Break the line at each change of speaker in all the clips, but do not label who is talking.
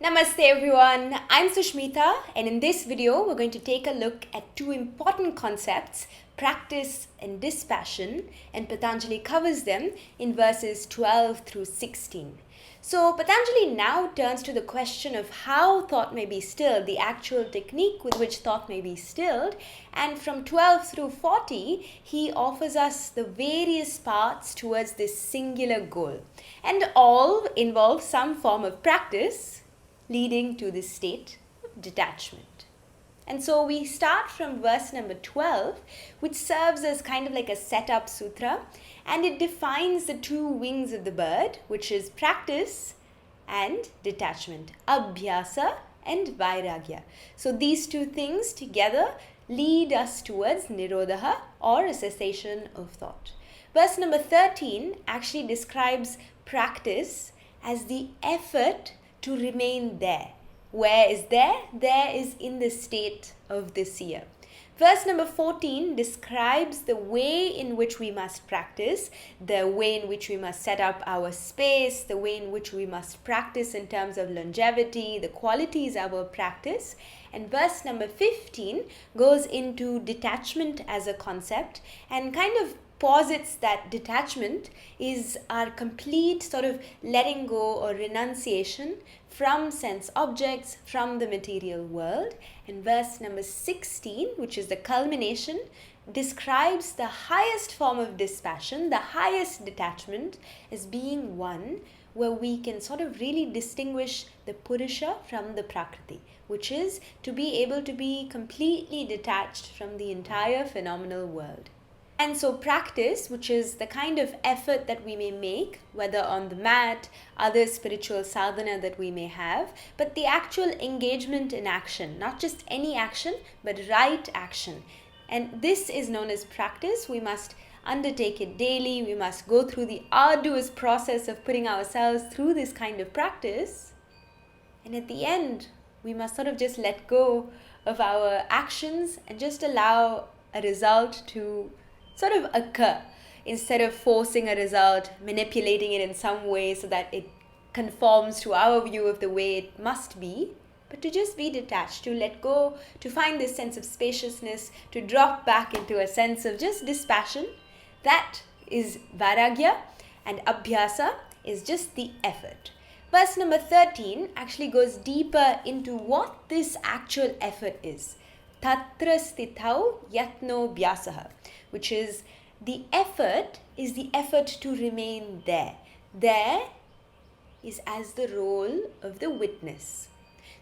Namaste everyone, I'm Sushmita, and in this video we're going to take a look at two important concepts, practice and dispassion, and Patanjali covers them in verses 12 through 16. So Patanjali now turns to the question of how thought may be stilled, the actual technique with which thought may be stilled, and from 12 through 40 he offers us the various paths towards this singular goal, and all involve some form of practice leading to this state of detachment. And so we start from verse number 12, which serves as kind of like a setup sutra, and it defines the two wings of the bird, which is practice and detachment, Abhyasa and Vairagya. So these two things together lead us towards Nirodha, or a cessation of thought. Verse number 13 actually describes practice as the effort to remain there. Where is there? There is in the state of the seer. Verse number 14 describes the way in which we must practice, the way in which we must set up our space, the way in which we must practice in terms of longevity, the qualities of our practice. And verse number 15 goes into detachment as a concept and kind of posits that detachment is our complete sort of letting go or renunciation from sense objects, from the material world. And verse number 16, which is the culmination, describes the highest form of dispassion, the highest detachment, as being one where we can sort of really distinguish the Purusha from the Prakriti, which is to be able to be completely detached from the entire phenomenal world. And so practice, which is the kind of effort that we may make, whether on the mat, other spiritual sadhana that we may have, but the actual engagement in action, not just any action, but right action. And this is known as practice. We must undertake it daily. We must go through the arduous process of putting ourselves through this kind of practice. And at the end, we must sort of just let go of our actions and just allow a result to sort of occur, instead of forcing a result, manipulating it in some way so that it conforms to our view of the way it must be, but to just be detached, to let go, to find this sense of spaciousness, to drop back into a sense of just dispassion. That is Vairagya, and Abhyasa is just the effort. Verse number 13 actually goes deeper into what this actual effort is. Tatra sthitau yatno bhyasaha, which is the effort to remain there. There is as the role of the witness.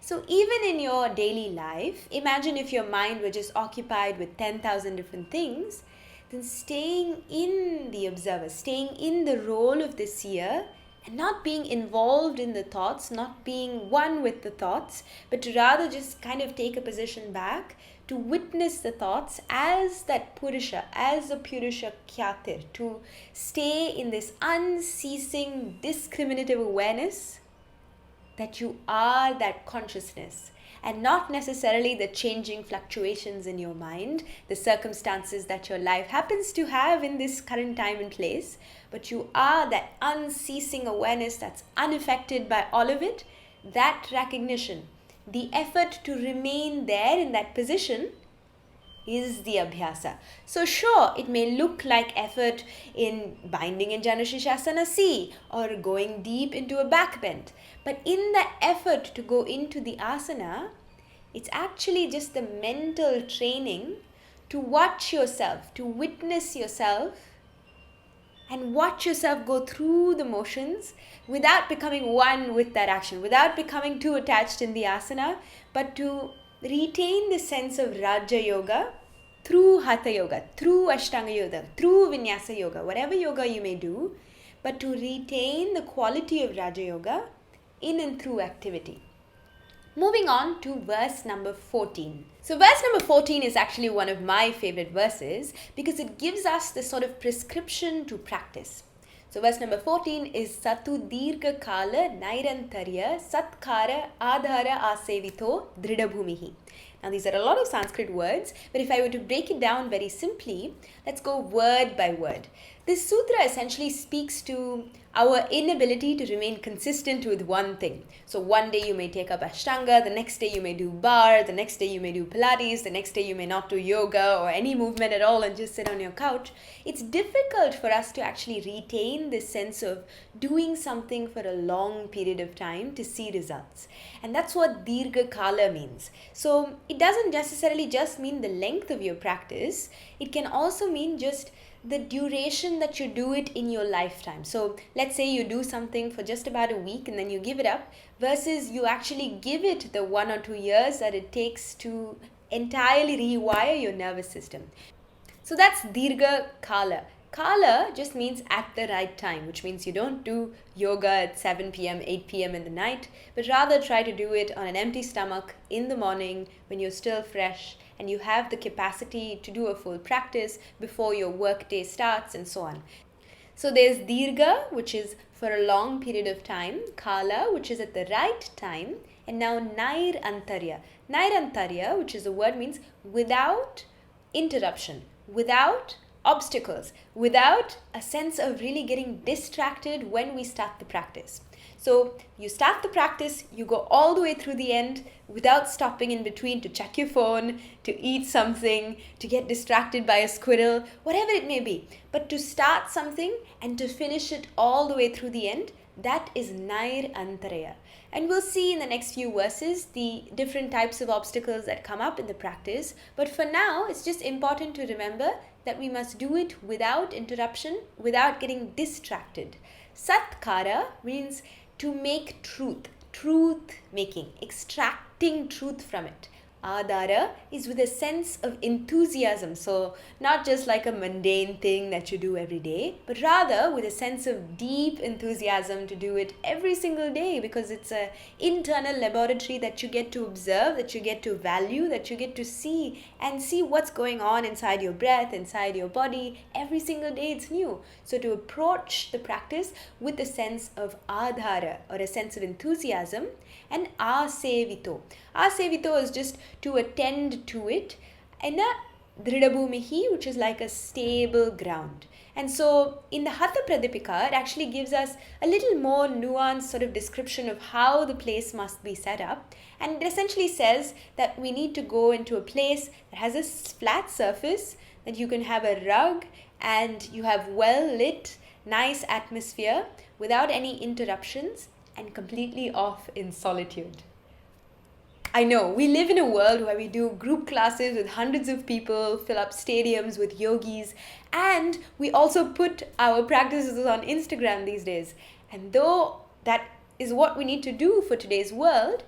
So even in your daily life, imagine if your mind were just occupied with 10,000 different things, then staying in the observer, staying in the role of the seer, and not being involved in the thoughts, not being one with the thoughts, but to rather just kind of take a position back to witness the thoughts as that Purusha, as a Purusha Kyatir, to stay in this unceasing discriminative awareness that you are that consciousness, and not necessarily the changing fluctuations in your mind, the circumstances that your life happens to have in this current time and place, but you are that unceasing awareness that's unaffected by all of it. That recognition, the effort to remain there in that position, is the Abhyasa. So sure, it may look like effort in binding in Janushishasana C or going deep into a backbend, but in the effort to go into the asana, it's actually just the mental training to watch yourself, to witness yourself, and watch yourself go through the motions without becoming one with that action, without becoming too attached in the asana, but to retain the sense of Raja Yoga through Hatha Yoga, through Ashtanga Yoga, through Vinyasa Yoga, whatever yoga you may do, but to retain the quality of Raja Yoga in and through activity. Moving on to verse number 14. So verse number 14 is actually one of my favorite verses because it gives us the sort of prescription to practice. So verse number 14 is Satu Dirgha Kala Nairantarya Satkara Adhara Asevito Dridabhumihi. Now these are a lot of Sanskrit words, but if I were to break it down very simply, let's go word by word. This sutra essentially speaks to our inability to remain consistent with one thing. So one day you may take up Ashtanga, the next day you may do bar, the next day you may do Pilates, the next day you may not do yoga or any movement at all and just sit on your couch. It's difficult for us to actually retain this sense of doing something for a long period of time to see results. And that's what Dirgha Kala means. So it doesn't necessarily just mean the length of your practice, it can also mean just the duration that you do it in your lifetime. So let's say you do something for just about a week and then you give it up, versus you actually give it the 1 or 2 years that it takes to entirely rewire your nervous system. So that's Dirgha Kala. Kala just means at the right time, which means you don't do yoga at 7 p.m., 8 p.m. in the night, but rather try to do it on an empty stomach in the morning when you're still fresh and you have the capacity to do a full practice before your work day starts and so on. So there's Dirgha, which is for a long period of time, Kala, which is at the right time, and now Nair Antarya. Nair Antarya, which is a word, means without interruption, without obstacles, without a sense of really getting distracted when we start the practice. So you start the practice, you go all the way through the end without stopping in between to check your phone, to eat something, to get distracted by a squirrel, whatever it may be. But to start something and to finish it all the way through the end, that is Nair Antarya. And we'll see in the next few verses the different types of obstacles that come up in the practice. But for now, it's just important to remember that we must do it without interruption, without getting distracted. Satkara means to make truth making, extracting truth from it. Adhara is with a sense of enthusiasm, so not just like a mundane thing that you do every day, but rather with a sense of deep enthusiasm to do it every single day, because it's an internal laboratory that you get to observe, that you get to value, that you get to see and see what's going on inside your breath, inside your body. Every single day it's new. So to approach the practice with a sense of adhara or a sense of enthusiasm, and asevito. Asevito is just to attend to it in a dridabhumihi, which is like a stable ground. And so in the Hatha Pradipika, it actually gives us a little more nuanced sort of description of how the place must be set up. And it essentially says that we need to go into a place that has a flat surface, that you can have a rug and you have well lit, nice atmosphere without any interruptions and completely off in solitude. I know, we live in a world where we do group classes with hundreds of people, fill up stadiums with yogis, and we also put our practices on Instagram these days. And though that is what we need to do for today's world,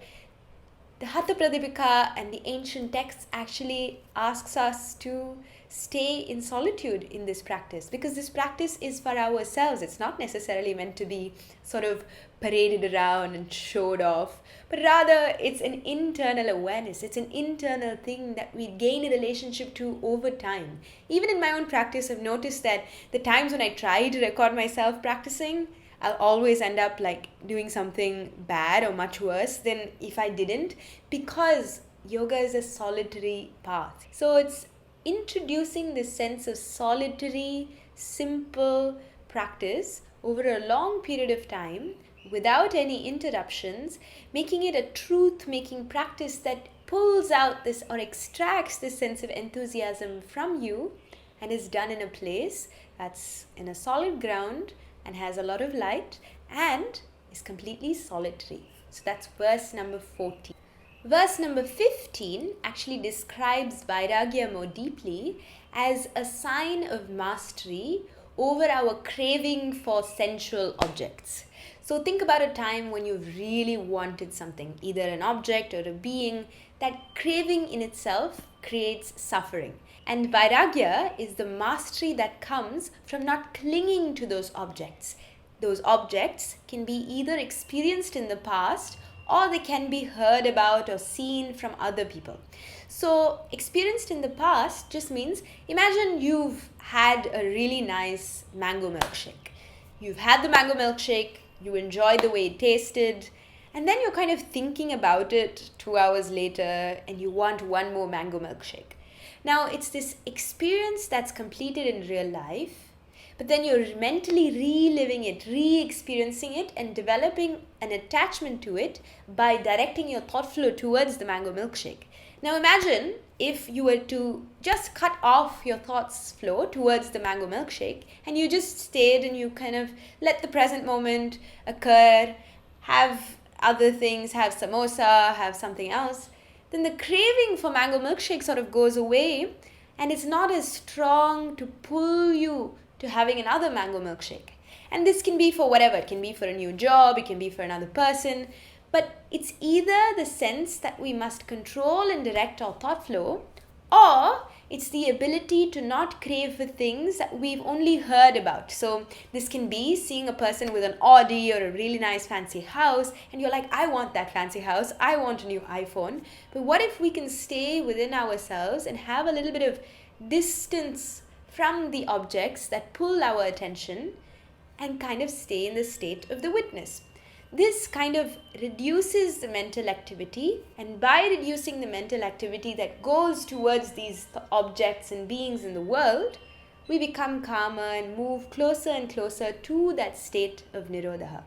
the Hatha Pradipika and the ancient texts actually asks us to stay in solitude in this practice, because this practice is for ourselves. It's not necessarily meant to be sort of paraded around and showed off, but rather it's an internal awareness. It's an internal thing that we gain a relationship to over time. Even in my own practice, I've noticed that the times when I try to record myself practicing, I'll always end up like doing something bad or much worse than if I didn't, because yoga is a solitary path. So it's introducing this sense of solitary, simple practice over a long period of time without any interruptions, making it a truth-making practice that pulls out this or extracts this sense of enthusiasm from you and is done in a place that's in a solid ground and has a lot of light and is completely solitary. So that's verse number 14. Verse number 15 actually describes Vairagya more deeply as a sign of mastery over our craving for sensual objects. So think about a time when you really wanted something, either an object or a being. That craving in itself creates suffering. And Vairagya is the mastery that comes from not clinging to those objects. Those objects can be either experienced in the past or they can be heard about or seen from other people. So experienced in the past just means, imagine you've had a really nice mango milkshake. You've had the mango milkshake, you enjoyed the way it tasted, and then you're kind of thinking about it 2 hours later and you want one more mango milkshake. Now it's this experience that's completed in real life, but then you're mentally reliving it, re-experiencing it, and developing an attachment to it by directing your thought flow towards the mango milkshake. Now imagine if you were to just cut off your thoughts flow towards the mango milkshake and you just stayed and you kind of let the present moment occur, have other things, have samosa, have something else, then the craving for mango milkshake sort of goes away and it's not as strong to pull you to having another mango milkshake. And this can be for whatever. It can be for a new job, it can be for another person. But it's either the sense that we must control and direct our thought flow, or it's the ability to not crave for things that we've only heard about. So this can be seeing a person with an Audi or a really nice fancy house, and you're like, I want that fancy house, I want a new iPhone. But what if we can stay within ourselves and have a little bit of distance from the objects that pull our attention and kind of stay in the state of the witness? This kind of reduces the mental activity, and by reducing the mental activity that goes towards these objects and beings in the world, we become calmer and move closer and closer to that state of Nirodha.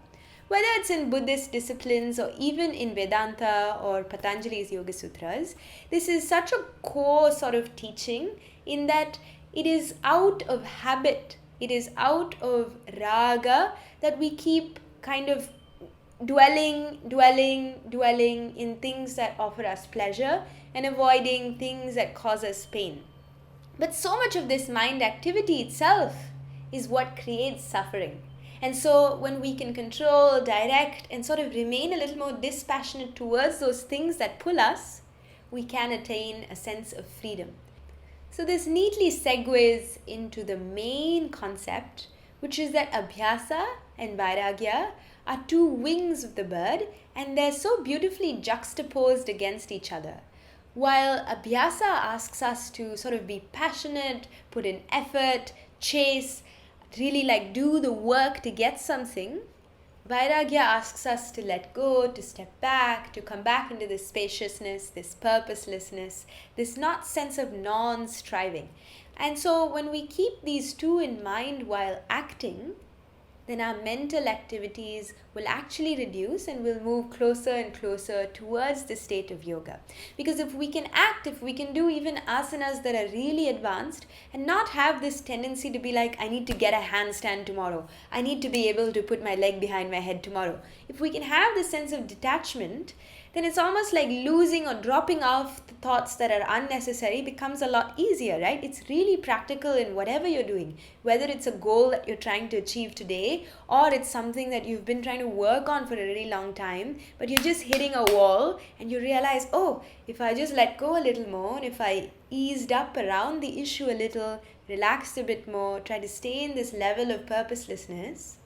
Whether it's in Buddhist disciplines or even in Vedanta or Patanjali's Yoga Sutras, this is such a core sort of teaching in that it is out of habit, it is out of raga that we keep kind of dwelling in things that offer us pleasure and avoiding things that cause us pain. But so much of this mind activity itself is what creates suffering. And so when we can control, direct, and sort of remain a little more dispassionate towards those things that pull us, we can attain a sense of freedom. So this neatly segues into the main concept, which is that Abhyasa and Vairagya are two wings of the bird, and they're so beautifully juxtaposed against each other. While Abhyasa asks us to sort of be passionate, put in effort, chase, really like do the work to get something, Vairagya asks us to let go, to step back, to come back into this spaciousness, this purposelessness, this not sense of non-striving. And so when we keep these two in mind while acting, then our mental activities will actually reduce and we'll move closer and closer towards the state of yoga. Because if we can act, if we can do even asanas that are really advanced and not have this tendency to be like, I need to get a handstand tomorrow, I need to be able to put my leg behind my head tomorrow. If we can have this sense of detachment, then it's almost like losing or dropping off the thoughts that are unnecessary becomes a lot easier, right? It's really practical in whatever you're doing, whether it's a goal that you're trying to achieve today or it's something that you've been trying to work on for a really long time, but you're just hitting a wall and you realize, oh, if I just let go a little more, if I eased up around the issue a little, relaxed a bit more, try to stay in this level of purposelessness,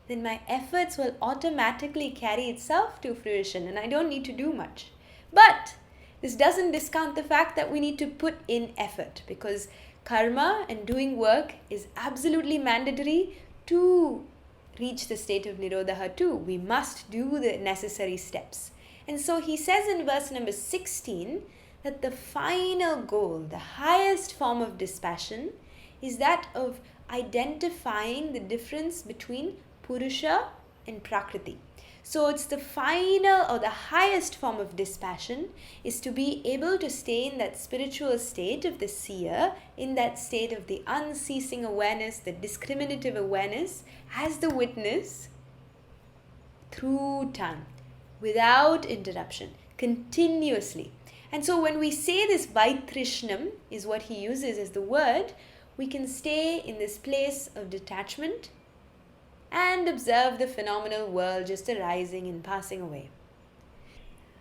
then my efforts will automatically carry itself to fruition and I don't need to do much. But this doesn't discount the fact that we need to put in effort, because karma and doing work is absolutely mandatory to reach the state of Nirodha too. We must do the necessary steps. And so he says in verse number 16 that the final goal, the highest form of dispassion, is that of identifying the difference between Purusha and Prakriti. So it's the final or the highest form of dispassion is to be able to stay in that spiritual state of the seer, in that state of the unceasing awareness, the discriminative awareness as the witness through time, without interruption, continuously. And so when we say this Vaitrishnam is what he uses as the word, we can stay in this place of detachment and observe the phenomenal world just arising and passing away.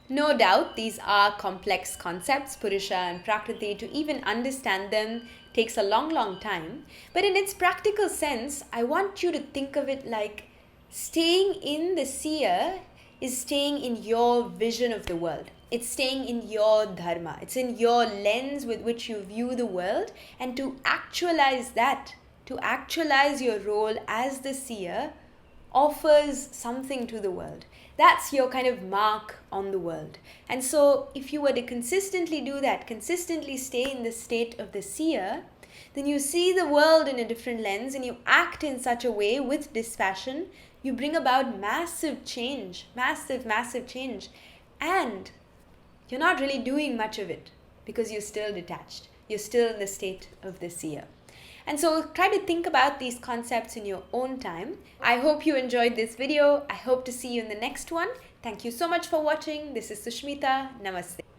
No doubt these are complex concepts, Purusha and Prakriti. To even understand them takes a long time. But in its practical sense, I want you to think of it like staying in the seer is staying in your vision of the world. It's staying in your dharma. It's in your lens with which you view the world. And to actualize that, to actualize your role as the seer, offers something to the world. That's your kind of mark on the world. And so if you were to consistently do that, consistently stay in the state of the seer, then you see the world in a different lens and you act in such a way with dispassion, you bring about massive change, massive change. And you're not really doing much of it because you're still detached. You're still in the state of the seer. And so try to think about these concepts in your own time. I hope you enjoyed this video. I hope to see you in the next one. Thank you so much for watching. This is Sushmita. Namaste.